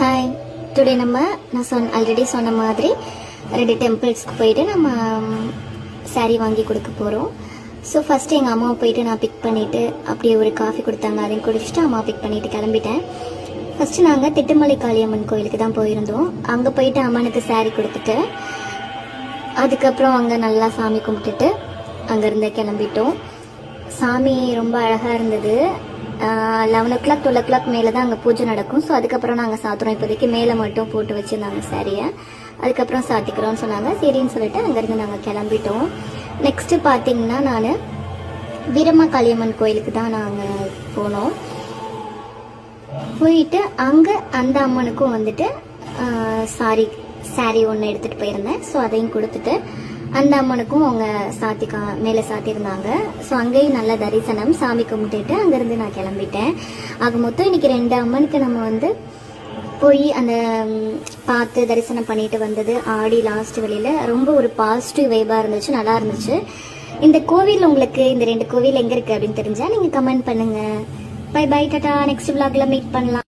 Hi, today நான் already சொன்ன மாதிரி 2 டெம்பிள்ஸ்க்கு போயிட்டு நம்ம சாரீ வாங்கி கொடுக்க போகிறோம். ஸோ ஃபஸ்ட்டு எங்கள் அம்மாவை போயிட்டு நான் பிக் பண்ணிவிட்டு அப்படியே ஒரு காஃபி கொடுத்தாங்க, அதையும் குடிச்சிட்டு அம்மா பிக் பண்ணிவிட்டு கிளம்பிட்டேன். ஃபஸ்ட்டு நாங்கள் திட்டுமலை காளியம்மன் கோயிலுக்கு தான் போயிருந்தோம். அங்கே போயிட்டு அம்மனுக்கு சாரீ கொடுத்துட்டு அதுக்கப்புறம் அங்கே நல்லா சாமி கும்பிட்டுட்டு அங்கேருந்து கிளம்பிட்டோம். சாமி ரொம்ப அழகாக இருந்தது. 11 o'clock 12 o'clock மேலே தான் அங்கே பூஜை நடக்கும். ஸோ அதுக்கப்புறம் நாங்கள் சாத்துறோம். இப்போதைக்கு மேலே மட்டும் போட்டு வச்சுருந்தாங்க சாரியை, அதுக்கப்புறம் சாத்திக்கிறோன்னு சொன்னாங்க. சரின்னு சொல்லிட்டு அங்கேருந்து நாங்கள் கிளம்பிட்டோம். நெக்ஸ்ட்டு பார்த்தீங்கன்னா நான் வீரம்மா காளியம்மன் கோயிலுக்கு தான் நாங்கள் போனோம். போயிட்டு அங்கே அந்த அம்மனுக்கும் வந்துட்டு சாரி ஒன்று எடுத்துகிட்டு போயிருந்தேன். ஸோ அதையும் கொடுத்துட்டு அந்த அம்மனுக்கும் அவங்க மேலே சாத்தியிருந்தாங்க. ஸோ அங்கேயும் நல்ல தரிசனம், சாமி கும்பிட்டுட்டு அங்கேருந்து நான் கிளம்பிட்டேன். ஆக மொத்தம் இன்னைக்கு 2 அம்மனுக்கு நம்ம போய் அந்த பார்த்து தரிசனம் பண்ணிட்டு வந்தது. ஆடி லாஸ்ட் வழியில் ரொம்ப ஒரு பாசிட்டிவ் வைபாக இருந்துச்சு, நல்லா இருந்துச்சு. இந்த கோவில் உங்களுக்கு இந்த 2 கோவில் எங்கே இருக்குது அப்படின்னு தெரிஞ்சால் நீங்கள் கமெண்ட் பண்ணுங்கள். பை பை, டாடா. நெக்ஸ்ட் vlogல மீட் பண்ணலாம்.